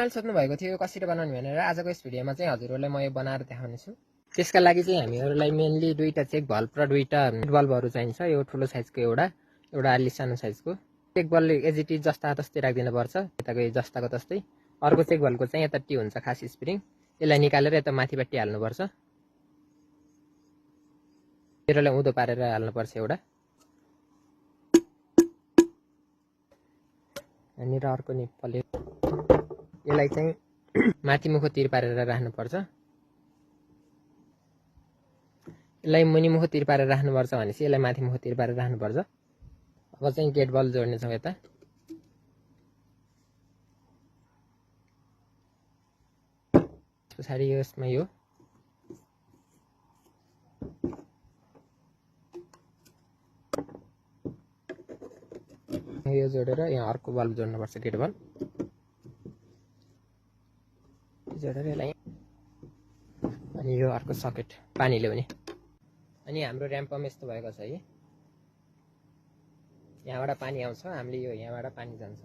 सोध्नु भएको थियो कसरी बनाउने भनेर। आजको यस भिडियोमा चाहिँ हजुरहरूलाई म यो बनाएर देखाउने छु। त्यसका लागि चाहिँ हामीहरूलाई मेनली दुईटा चेक बल्ब र दुईटा बल्बहरू चाहिन्छ। यो ठुलो साइजको एउटा अलि सानो साइजको। चेक बल्ब एजिटी जस्ता तस्तै राखिदिनुपर्छ, यताको जस्ताको तस्तै। अर्को चेक बल्बको चाहिँ यता टी हुन्छ खास स्प्रिङ, यसलाई निकालेर यता माथिपट्टि हाल्नुपर्छ। तेरोलाई उँधो पारेर हाल्नुपर्छ एउटा। अनि र अर्को निप्पले यसलाई चाहिँ माथि मुखो तिर पारेर राख्नुपर्छ। यसलाई मुनि मुखो तिर पारेर राख्नुपर्छ भनेपछि यसलाई माथि मुखो तिर पारेर राख्नुपर्छ। अब चाहिँ गेट बल्ब जोड्नेछौँ यता। पछाडि यसमा यो जोडेर यहाँ अर्को बल्ब जोड्नुपर्छ, गेट बल्ब जोडेर यसलाई। अनि यो अर्को सकेट पानी ल्याउने। अनि हाम्रो ऱ्याम्प पम्प यस्तो भएको छ है। यहाँबाट पानी आउँछ, हामीले यो यहाँबाट पानी जान्छ।